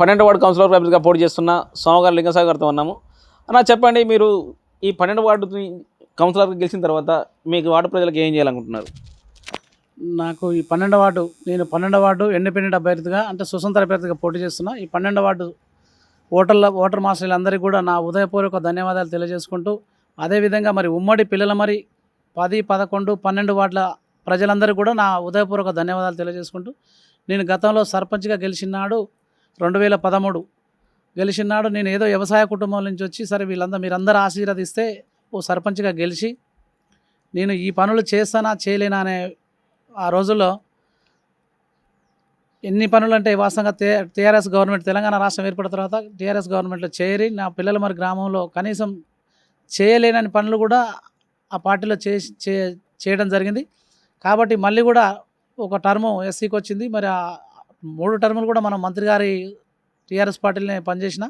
12వ ward councillor అభ్యర్థిగా పోటీ చేస్తున్న సోమగారు లింగసాగర్ గారితో ఉన్నాము. అన్న చెప్పండి, మీరు ఈ 12వ వార్డు కౌన్సిలర్గా గెలిచిన తర్వాత మీకు వార్డు ప్రజలకు ఏం చేయాలనుకుంటున్నారు? నాకు ఈ 12వ వార్డు నేను 12వ వార్డు ఇండిపెండెంట్ అభ్యర్థిగా అంటే స్వతంత్ర అభ్యర్థిగా పోటీ చేస్తున్నా. ఈ 12వ వార్డు ఓటర్ మాస్టర్లందరికీ కూడా నా ఉదయపూర్వక ధన్యవాదాలు తెలియజేసుకుంటూ, అదేవిధంగా మరి ఉమ్మడి పిల్లల మరి 10, 11, 12 వార్డుల ప్రజలందరికీ కూడా నా ఉదయపూర్వక ధన్యవాదాలు తెలియజేసుకుంటూ, నేను గతంలో సర్పంచ్గా గెలిచినాడు 2013 గెలిచినాడు. నేను ఏదో వ్యవసాయ కుటుంబం నుంచి వచ్చి సరే మీరందరూ ఆశీర్వదిస్తే ఓ సర్పంచ్గా గెలిచి నేను ఈ పనులు చేస్తానా చేయలేనా అనే ఆ రోజుల్లో ఎన్ని పనులు అంటే వాస్తవంగా టీఆర్ఎస్ గవర్నమెంట్ తెలంగాణ రాష్ట్రం ఏర్పడిన తర్వాత టీఆర్ఎస్ గవర్నమెంట్లో చేరి నా పిల్లల మరి గ్రామంలో కనీసం చేయలేనని పనులు కూడా ఆ పార్టీలో చేయడం జరిగింది. కాబట్టి మళ్ళీ కూడా ఒక టర్ము ఎస్సీకి వచ్చింది. మరి ఆ 3 టర్ములు కూడా మనం మంత్రి గారి టీఆర్ఎస్ పార్టీలోనే పనిచేసిన.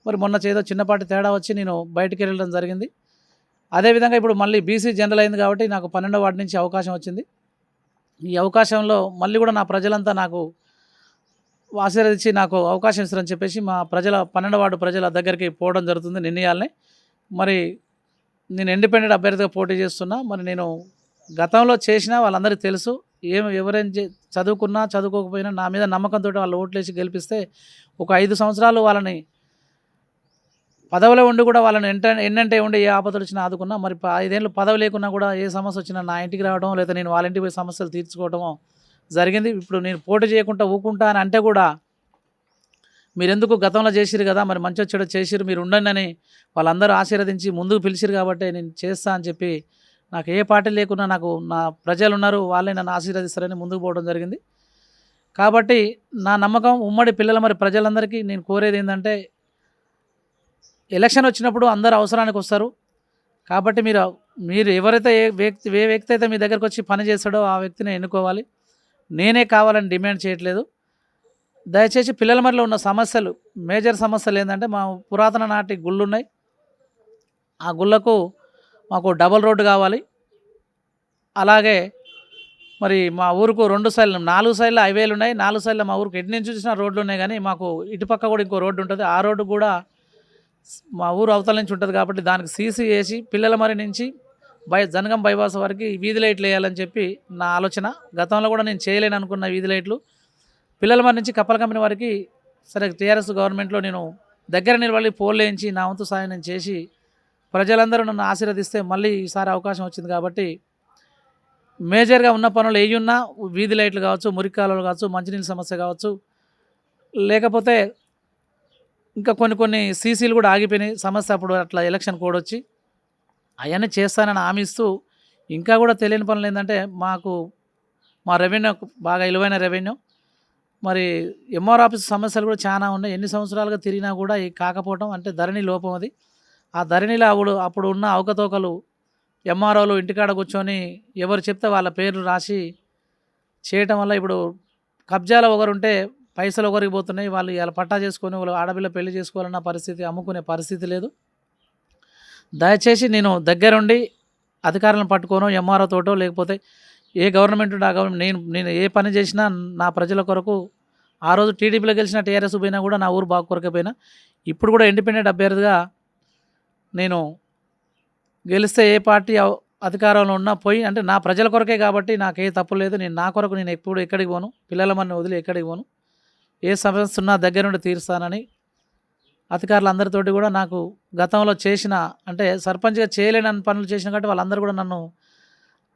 మరి మొన్న ఏదో చిన్నపాటి తేడా వచ్చి నేను బయటికి వెళ్ళడం జరిగింది. అదేవిధంగా ఇప్పుడు మళ్ళీ బీసీ జనరల్ అయింది కాబట్టి నాకు 12వ వార్డు నుంచి అవకాశం వచ్చింది. ఈ అవకాశంలో మళ్ళీ కూడా నా ప్రజలంతా నాకు ఆశీర్వదించి నాకు అవకాశం ఇస్తారని చెప్పేసి మా 12వ వార్డు ప్రజల దగ్గరికి పోవడం జరుగుతుంది నిర్ణయాలని. మరి నేను ఇండిపెండెంట్ అభ్యర్థిగా పోటీ చేస్తున్నా. మరి నేను గతంలో చేసిన వాళ్ళందరికీ తెలుసు. ఎవరైనా చదువుకున్నా చదువుకోకపోయినా నా మీద నమ్మకంతో వాళ్ళు ఓట్లేసి గెలిపిస్తే ఒక 5 సంవత్సరాలు వాళ్ళని పదవిలో ఉండి కూడా వాళ్ళని ఎన్నంటే ఉండి ఏ ఆపదలు వచ్చినా ఆదుకున్నా. మరి 5 ఏళ్ళు పదవి లేకున్నా కూడా ఏ సమస్య వచ్చినా నా ఇంటికి రావడం లేదా నేను వాళ్ళ ఇంటికి పోయి సమస్యలు తీర్చుకోవడమో జరిగింది. ఇప్పుడు నేను పోటీ చేయకుండా ఊకుంటా అని అంటే కూడా మీరెందుకు గతంలో చేసిరు కదా, మరి మంచి చెడు చేసిరు, మీరు ఉండండి అని వాళ్ళందరూ ఆశీర్వదించి ముందుకు పిలిచిరు కాబట్టి నేను చేస్తా అని చెప్పి నాకు ఏ పార్టీ లేకున్నా నాకు నా ప్రజలు ఉన్నారు, వాళ్ళే నన్ను ఆశీర్వదిస్తారని ముందుకు పోవడం జరిగింది. కాబట్టి నా నమ్మకం ఉమ్మడి పిల్లల మరి ప్రజలందరికీ నేను కోరేది ఏంటంటే ఎలక్షన్ వచ్చినప్పుడు అందరూ అవసరానికి వస్తారు. కాబట్టి మీరు ఎవరైతే ఏ వ్యక్తి అయితే మీ దగ్గరకు వచ్చి పని చేస్తాడో ఆ వ్యక్తిని ఎన్నుకోవాలి. నేనే కావాలని డిమాండ్ చేయట్లేదు. దయచేసి పిల్లల మరిలో ఉన్న సమస్యలు మేజర్ సమస్యలు ఏంటంటే మా పురాతన నాటి గుళ్ళు ఉన్నాయి. ఆ గుళ్ళకు మాకు డబల్ రోడ్డు కావాలి. అలాగే మరి మా ఊరుకు 2 సైడ్లు 4 సైడ్ల హైవేలు ఉన్నాయి. 4 సైడ్ల మా ఊరికి ఎటు నుంచి చూసినా రోడ్లు ఉన్నాయి. కానీ మాకు ఇటుపక్క కూడా ఇంకో రోడ్డు ఉంటుంది. ఆ రోడ్డు కూడా మా ఊరు అవతల నుంచి ఉంటుంది. కాబట్టి దానికి సీసీ వేసి పిల్లల మరి నుంచి జనగం బైపాస్ వరకు వీధి లైట్లు వేయాలని చెప్పి నా ఆలోచన. గతంలో కూడా నేను చేయలేను అనుకున్న వీధి లైట్లు పిల్లల మరి నుంచి కప్పల కంపెనీ వారికి సరే టీఆర్ఎస్ గవర్నమెంట్లో నేను దగ్గర నిలబడి పోల్ వేయించి నా వంతు సాయం నేను చేసి ప్రజలందరూ నన్ను ఆశీర్వదిస్తే మళ్ళీ ఈసారి అవకాశం వచ్చింది. కాబట్టి మేజర్గా ఉన్న పనులు ఏవి ఉన్నా వీధి లైట్లు కావచ్చు, మురికి కాలువలు కావచ్చు, మంచినీళ్ళ సమస్య కావచ్చు, లేకపోతే ఇంకా కొన్ని సీసీలు కూడా ఆగిపోయినాయి సమస్య. అప్పుడు అట్లా ఎలక్షన్ కోడ్ వచ్చి అవన్నీ చేస్తానని హామీ ఇస్తూ ఇంకా కూడా తెలియని పనులు ఏంటంటే మా రెవెన్యూ బాగా విలువైన రెవెన్యూ. మరి ఎంఆర్ ఆఫీస్ సమస్యలు కూడా చాలా ఉన్నాయి. ఎన్ని సంవత్సరాలుగా తిరిగినా కూడా కాకపోవటం అంటే ధరణి లోపం అది. ఆ ధరణిలో అప్పుడు ఉన్న అవకతవకలు ఎంఆర్ఓలు ఇంటికాడ కూర్చొని ఎవరు చెప్తే వాళ్ళ పేర్లు రాసి చేయటం వల్ల ఇప్పుడు కబ్జాలో ఒకరుంటే పైసలు ఒకరికి పోతున్నాయి. వాళ్ళు ఇలా పట్టా చేసుకొని వాళ్ళు ఆడపిల్ల పెళ్లి చేసుకోవాలన్న పరిస్థితి, అమ్ముకునే పరిస్థితి లేదు. దయచేసి నేను దగ్గరుండి అధికారులను పట్టుకోను ఎంఆర్ఓ తోటో లేకపోతే ఏ గవర్నమెంట్ ఉంటే ఆ గవర్నమెంట్ నేను ఏ పని చేసినా నా ప్రజల కొరకు. ఆ రోజు టీడీపీలో గెలిచిన టీఆర్ఎస్ పోయినా కూడా నా ఊరు బాగు కొరకే పోయినా. ఇప్పుడు కూడా ఇండిపెండెంట్ అభ్యర్థిగా నేను గెలిస్తే ఏ పార్టీ అధికారంలో ఉన్నా పోయి అంటే నా ప్రజల కొరకే కాబట్టి నాకే తప్పు లేదు. నా కొరకు నేను ఎప్పుడు ఎక్కడికి పోను, పిల్లల మన్ని వదిలి ఎక్కడికి పోను. ఏ సమస్య ఉన్నా దగ్గర నుండి తీరుస్తానని అధికారులందరితోటి కూడా నాకు గతంలో చేసిన అంటే సర్పంచ్గా చేయలేని పనులు చేసిన కాబట్టి వాళ్ళందరూ కూడా నన్ను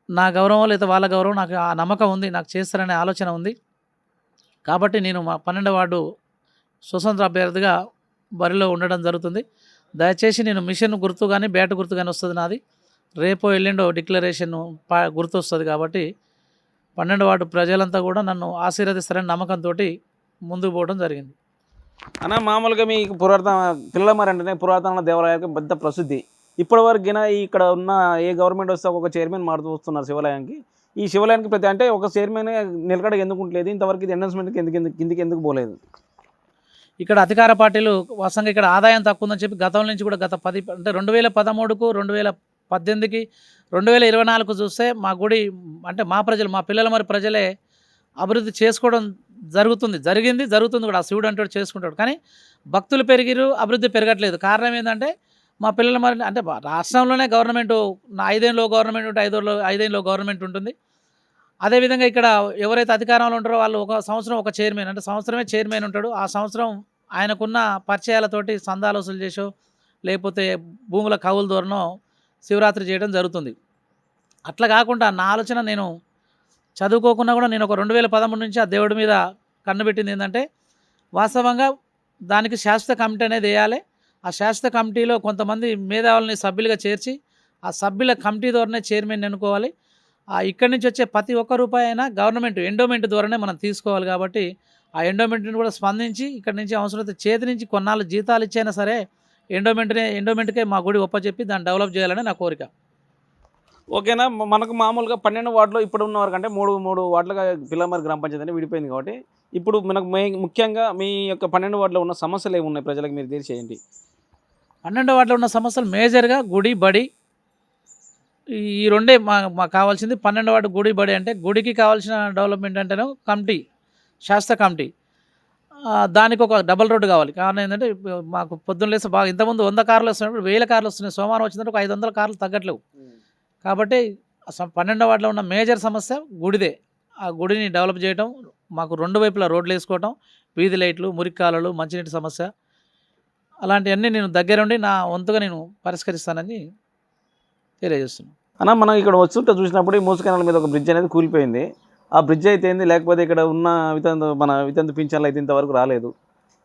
నా గౌరవం లేదా వాళ్ళ గౌరవం నాకు ఆ నమ్మకం ఉంది, నాకు చేస్తారనే ఆలోచన ఉంది. కాబట్టి నేను మా 12వ వార్డు స్వతంత్ర అభ్యర్థిగా బరిలో ఉండడం జరుగుతుంది. దయచేసి నేను మిషన్ గుర్తు కానీ బ్యాట్ గుర్తు కానీ వస్తుంది నాది. రేపో ఎల్లుండో డిక్లరేషన్ గుర్తు వస్తుంది. కాబట్టి 12వ వార్డు ప్రజలంతా కూడా నన్ను ఆశీర్వదిస్తారని నమ్మకంతో ముందుకు పోవడం జరిగింది. అన్న మామూలుగా మీకు పిల్లల మరి అంటేనే పురాతన దేవాలయానికి పెద్ద ప్రసిద్ధి. ఇప్పటివరకు ఇక్కడ ఉన్న ఏ గవర్నమెంట్ వస్తే ఒక చైర్మన్ మారుతూ వస్తున్నారు శివాలయానికి. ఈ శివాలయానికి ప్రతి అంటే ఒక చైర్మన్ నిలకడ ఎందుకు ఉండలేదు, ఇంతవరకు ఇది ఎండోర్స్మెంట్కి ఎందుకు పోలేదు? ఇక్కడ అధికార పార్టీలు వాస్తవంగా ఇక్కడ ఆదాయం తక్కువ ఉందని చెప్పి గతం నుంచి కూడా గత 2013కు 2018కి 2024 చూస్తే మా గుడి అంటే మా పిల్లల మరి ప్రజలే అభివృద్ధి చేసుకోవడం జరుగుతుంది కూడా. ఆ శివుడు అంటాడు చేసుకుంటాడు. కానీ భక్తులు పెరిగిరు, అభివృద్ధి పెరగట్లేదు. కారణం ఏందంటే మా పిల్లలు మరి అంటే రాష్ట్రంలోనే గవర్నమెంటు 5 ఏళ్ళు గవర్నమెంట్ ఉంటే 5 ఏళ్ళు గవర్నమెంట్ ఉంటుంది. అదేవిధంగా ఇక్కడ ఎవరైతే అధికారంలో ఉంటారో వాళ్ళు ఒక సంవత్సరం ఒక చైర్మన్ అంటే సంవత్సరమే చైర్మన్ ఉంటాడు. ఆ సంవత్సరం ఆయనకున్న పరిచయాలతోటి సందాలు వసూలు చేసో లేకపోతే భూముల కవుల ద్వారానో శివరాత్రి చేయడం జరుగుతుంది. అట్లా కాకుండా నా ఆలోచన, నేను చదువుకోకున్నా కూడా నేను ఒక 2013 నుంచి ఆ దేవుడి మీద కన్ను పెట్టింది ఏంటంటే వాస్తవంగా దానికి శాశ్వత కమిటీ అనేది వేయాలి. ఆ శాశ్వత కమిటీలో కొంతమంది మేధావులని సభ్యులుగా చేర్చి ఆ సభ్యుల కమిటీ ద్వారానే చైర్మన్ ఎన్నుకోవాలి. ఇక్కడి నుంచి వచ్చే ప్రతి ఒక్క రూపాయి అయినా గవర్నమెంట్ ఎండోమెంట్ ద్వారానే మనం తీసుకోవాలి. కాబట్టి ఆ ఎండోమెంట్ని కూడా స్పందించి ఇక్కడి నుంచి అవసరమైతే చేతి నుంచి కొన్నాళ్ళు జీతాలు ఇచ్చైనా సరే ఎండోమెంట్కే మా గుడి ఒప్పచెప్పి దాన్ని డెవలప్ చేయాలని నా కోరిక. ఓకేనా. మనకు మామూలుగా 12 వార్డులో ఇప్పుడు ఉన్న వరకు అంటే మూడు వార్డులుగా పిల్లమరి గ్రామ పంచాయతీ అనేది విడిపోయింది. కాబట్టి ఇప్పుడు మనకు ముఖ్యంగా మీ యొక్క 12 వార్డులో ఉన్న సమస్యలు ఏమున్నాయి ప్రజలకు మీరు తెలియచేయండి. 12 వార్డులో ఉన్న సమస్యలు మేజర్గా గుడి, బడి, ఈ రెండే మాకు కావాల్సింది. 12 వార్డు గుడి, బడి అంటే గుడికి కావాల్సిన డెవలప్మెంట్ అంటేనే కమిటీ, శాస్త్ర కమిటీ, దానికి ఒక డబల్ రోడ్డు కావాలి. కారణం ఏంటంటే మాకు పొద్దున్న లేస్తే బాగా ఇంతకుముందు 100 కార్లు వస్తున్నప్పుడు 1000 కార్లు వస్తున్నాయి. సోమవారం వచ్చిందంటే ఒక 500 కార్లు తగ్గట్లేవు. కాబట్టి 12 వార్డులో ఉన్న మేజర్ సమస్య గుడిదే. ఆ గుడిని డెవలప్ చేయటం, మాకు 2 వైపులా రోడ్లు వేసుకోవటం, వీధి లైట్లు, మురికాలలు, మంచినీటి సమస్య, అలాంటివన్నీ నేను దగ్గరుండి నా వంతుగా నేను పరిష్కరిస్తానని తెలియజేస్తున్నాను. అన్న, మనం ఇక్కడ వస్తుంటే చూసినప్పుడు ఈ మూసి కెనాల్ మీద ఒక బ్రిడ్జ్ అనేది కూలిపోయింది. ఆ బ్రిడ్జ్ అయితే ఏంది, లేకపోతే ఇక్కడ ఉన్న వితంతు పింఛన్లు అయితే ఇంతవరకు రాలేదు.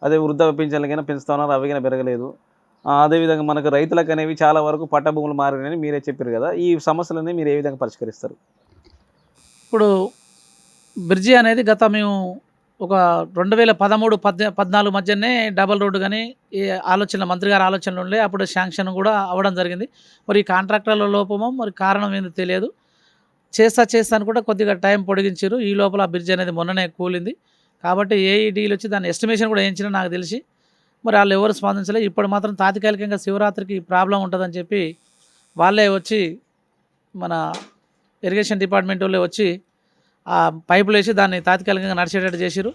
అదే వృద్ధ పింఛన్లకైనా పెంచుతా ఉన్నారు, అవికైనా పెరగలేదు. అదేవిధంగా మనకు రైతులకు అనేవి చాలా వరకు పట్ట భూములు మారినాయని మీరే చెప్పారు కదా. ఈ సమస్యలన్నీ మీరు ఏ విధంగా పరిష్కరిస్తారు? ఇప్పుడు బ్రిడ్జి అనేది మేము ఒక 2013-14 మధ్యనే డబల్ రోడ్డు కానీ ఈ ఆలోచనలు మంత్రి గారి ఆలోచనలు ఉండే అప్పుడు శాంక్షన్ కూడా అవ్వడం జరిగింది. మరి ఈ కాంట్రాక్టర్ల లోపమో మరి కారణం ఏందో తెలియదు. చేస్తాను కూడా కొద్దిగా టైం పొడిగించారు. ఈ లోపల ఆ బ్రిడ్జ్ అనేది మొన్ననే కూలింది. కాబట్టి ఏఈడీలు వచ్చి దాని ఎస్టిమేషన్ కూడా వేయించిన నాకు తెలిసి మరి వాళ్ళు ఎవరు స్పందించలేదు. ఇప్పుడు మాత్రం తాత్కాలికంగా శివరాత్రికి ప్రాబ్లం ఉంటుందని చెప్పి వాళ్ళే వచ్చి మన ఇరిగేషన్ డిపార్ట్మెంట్ వాళ్ళే వచ్చి ఆ పైపులు వేసి దాన్ని తాత్కాలికంగా నడిచేటట్టు చేసిరు.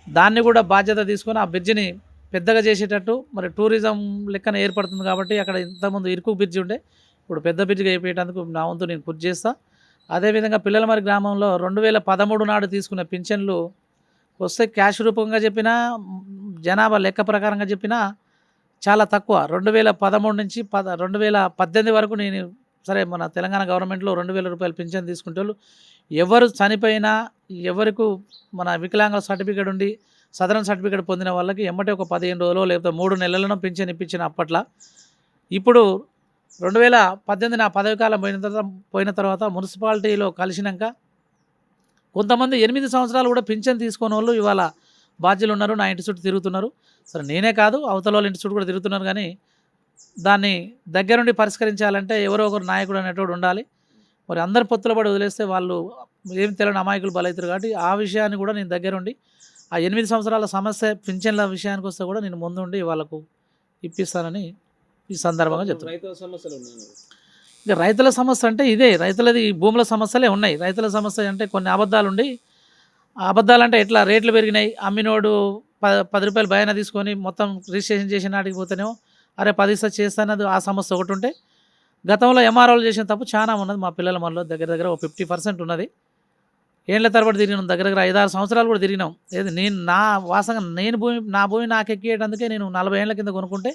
దాన్ని కూడా బాధ్యత తీసుకొని ఆ బ్రిడ్జిని పెద్దగా చేసేటట్టు మరి టూరిజం లెక్కన ఏర్పడుతుంది. కాబట్టి అక్కడ ఇంతకుముందు ఇరుకు బ్రిడ్జి ఉండే, ఇప్పుడు పెద్ద బ్రిడ్జిగా అయిపోయేటందుకు నా వంతు నేను కృషి చేస్తా. అదేవిధంగా పిల్లలమరి గ్రామంలో 2013 నాడు తీసుకున్న పింఛన్లు వస్తే క్యాష్ రూపంగా చెప్పినా జనాభా లెక్క ప్రకారంగా చెప్పినా చాలా తక్కువ. 2013 నుంచి 2018 వరకు నేను సరే మన తెలంగాణ గవర్నమెంట్లో 2000 రూపాయలు పింఛన్ తీసుకుంటే వాళ్ళు ఎవరు చనిపోయినా ఎవరికి మన వికలాంగుల సర్టిఫికేట్ ఉండి సదరన్ సర్టిఫికేట్ పొందిన వాళ్ళకి ఎమ్మటే ఒక 15 రోజులు లేకపోతే 3 నెలలను పింఛన్ ఇప్పించిన అప్పట్లో. ఇప్పుడు 2018 నా పదవి కాలం పోయిన తర్వాత మున్సిపాలిటీలో కలిసినాక కొంతమంది 8 సంవత్సరాలు కూడా పింఛన్ తీసుకునే వాళ్ళు ఇవాళ బాధ్యులు ఉన్నారు. నా ఇంటి చుట్టూ తిరుగుతున్నారు. సరే నేనే కాదు అవతల వాళ్ళ ఇంటి చుట్టూ కూడా తిరుగుతున్నారు. కానీ దాన్ని దగ్గరుండి పరిష్కరించాలంటే ఎవరో ఒకరు నాయకుడు అనేటోడు ఉండాలి. మరి అందరు పొత్తుల పడి వదిలేస్తే వాళ్ళు ఏం తెలియని అమాయకులు బలవుతారు. కాబట్టి ఆ విషయాన్ని కూడా నేను దగ్గరుండి ఆ 8 సంవత్సరాల సమస్య పింఛన్ల విషయానికి వస్తే కూడా నేను ముందుండి వాళ్ళకు ఇప్పిస్తానని ఈ సందర్భంగా చెప్తాను. ఇక రైతుల సమస్య అంటే ఇదే, రైతులది భూముల సమస్యలే ఉన్నాయి. రైతుల సమస్య అంటే కొన్ని అబద్ధాలు ఉండి, ఆ అబద్ధాలు అంటే ఎట్లా రేట్లు పెరిగినాయి, అమ్మినోడు 10 రూపాయలు భయాన తీసుకొని మొత్తం రిజిస్ట్రేషన్ చేసిన నాటికి పోతేనేమో అరే 10 చేస్తానది ఆ సమస్య ఒకటి ఉంటే, గతంలో ఎంఆర్ఓలు చేసిన తప్పు చాలా ఉన్నది. మా పిల్లల మనలో దగ్గర ఒక 50% ఉన్నది. ఏళ్ళ తరబడి తిరిగినాం, దగ్గర 5-6 సంవత్సరాలు కూడా తిరిగినాం. ఏది నేను నా వాసంగా నా భూమి నాకు ఎక్కేయడానికి నేను 40 ఏళ్ళ కింద కొనుక్కుంటే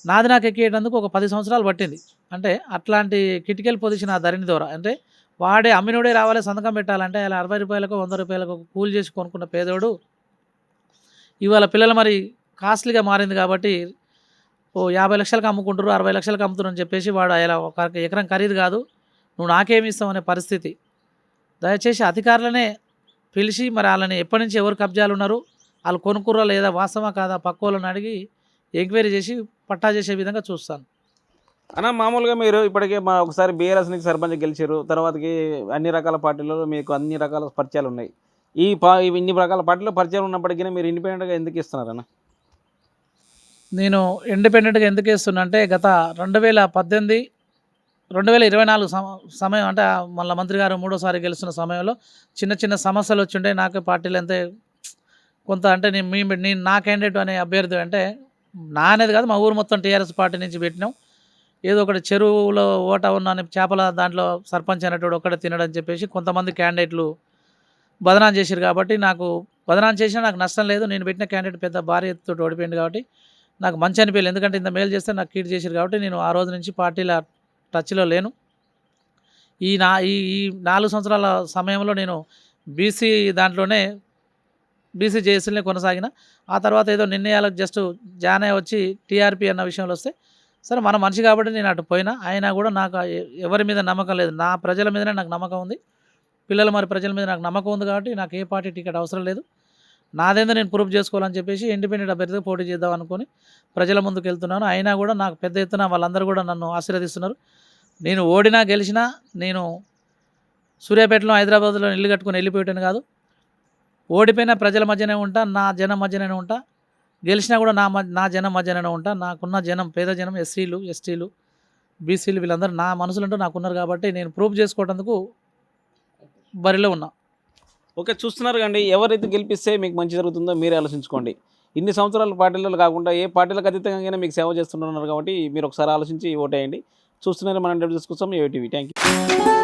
నాది నాకు ఎక్కేయడానికి ఒక 10 సంవత్సరాలు పట్టింది. అంటే అట్లాంటి కిటికల్ పొజిషన్ ఆ ధరణి ద్వారా అంటే వాడే అమ్మినోడే రావాలి సంతకం పెట్టాలంటే అలా 60 రూపాయలకు 100 రూపాయలకు కూలి చేసి కొనుక్కున్న పేదోడు ఇవాళ పిల్లలు మరి కాస్ట్లీగా మారింది. కాబట్టి ఓ 50 లక్షలకు అమ్ముకుంటారు, 60 లక్షలకు అమ్ముతున్నారు అని చెప్పేసి వాడు అలా ఒక ఎకరం ఖరీదు కాదు, నువ్వు నాకేమి ఇస్తావు అనే పరిస్థితి. దయచేసి అధికారులనే పిలిచి మరి వాళ్ళని ఎప్పటి నుంచి ఎవరు కబ్జాలు ఉన్నారు, వాళ్ళు కొనుక్కుర్రా లేదా వాస్తవా కాదా పక్క వాళ్ళని అడిగి ఎంక్వైరీ చేసి పట్టా చేసే విధంగా చూస్తాను. అన్న, మామూలుగా మీరు ఇప్పటికే ఒకసారి బీఆర్ఎస్ నుంచి సర్పంచ్ గెలిచారు, తర్వాతకి అన్ని రకాల పార్టీలలో మీకు అన్ని రకాల పరిచయాలు ఉన్నాయి. ఇన్ని రకాల పార్టీలో పరిచయాలు ఉన్నప్పటికీ మీరు ఇండిపెండెంట్గా ఎందుకు ఇస్తున్నారన్న? నేను ఇండిపెండెంట్గా ఎందుకు ఇస్తున్నా అంటే గత 2024 సమయం అంటే మళ్ళీ మంత్రి గారు 3వ సారి గెలుస్తున్న సమయంలో చిన్న సమస్యలు వచ్చిండే. నాకు పార్టీలు అంతే కొంత అంటే నేను నా క్యాండిడేట్ అనే అభ్యర్థి అంటే నా అనేది కాదు, మా ఊరు మొత్తం టీఆర్ఎస్ పార్టీ నుంచి పెట్టినాం. ఏదో ఒకటి చెరువులో ఓట ఉన్న చేపల దాంట్లో సర్పంచ్ అనేటోడు ఒక్కడే తినడని చెప్పేసి కొంతమంది క్యాండిడేట్లు బదనాం చేశారు. కాబట్టి నాకు బదనాం చేసినా నాకు నష్టం లేదు. నేను పెట్టిన క్యాండిడేట్ పెద్ద భారీ ఎత్తుతో ఓడిపోయింది కాబట్టి నాకు మంచి అనిపించలేదు. ఎందుకంటే ఇంత మేలు చేస్తే నాకు కీడు చేశారు కాబట్టి నేను ఆ రోజు నుంచి పార్టీల టచ్లో లేను. ఈ 4 సంవత్సరాల సమయంలో నేను బీసీ దాంట్లోనే బీసీ జేఏసీలోనే కొనసాగిన. ఆ తర్వాత ఏదో నిర్ణయాలకు జస్ట్ జాయిన్ అయ్యి వచ్చి టీఆర్పీ అన్న విషయంలో వస్తే సరే మన మనిషి కాబట్టి నేను అటు పోయినా. అయినా కూడా నాకు ఎవరి మీద నమ్మకం లేదు. నా ప్రజల మీదనే నాకు నమ్మకం ఉంది. పిల్లల మరి ప్రజల మీద నాకు నమ్మకం ఉంది కాబట్టి నాకు ఏ పార్టీ టికెట్ అవసరం లేదు. నాదేందో నేను ప్రూఫ్ చేసుకోవాలని చెప్పేసి ఇండిపెండెంట్ అభ్యర్థిగా పోటీ చేద్దాం అనుకుని ప్రజల ముందుకు వెళ్తున్నాను. అయినా కూడా నాకు పెద్ద ఎత్తున వాళ్ళందరూ కూడా నన్ను ఆశీర్వదిస్తున్నారు. నేను ఓడినా గెలిచినా నేను సూర్యాపేటలో హైదరాబాద్లో ఇల్లు కట్టుకొని వెళ్ళిపోయాను కాదు. ఓడిపోయినా ప్రజల మధ్యనే ఉంటా, నా జనం మధ్యనే ఉంటా. గెలిచినా కూడా నా జనం మధ్యనే ఉంటా. నాకున్న జనం పేద జనం, ఎస్సీలు, ఎస్టీలు, బీసీలు వీళ్ళందరూ నా మనసులంటూ నాకున్నారు కాబట్టి నేను ప్రూఫ్ చేసుకోవడానికి బరిలో ఉన్నా. ఓకే, చూస్తున్నారు కండి, ఎవరైతే గెలిపిస్తే మీకు మంచి జరుగుతుందో మీరే ఆలోచించుకోండి. ఇన్ని సంవత్సరాల పార్టీలలో కాకుండా ఏ పార్టీలకు అతీతంగానే మీకు సేవ చేస్తున్నారు కాబట్టి మీరు ఒకసారి ఆలోచించి ఓటేయండి. చూస్తున్నారు మనం డిస్కస్ కోసం ఏటీవీ. Thank you.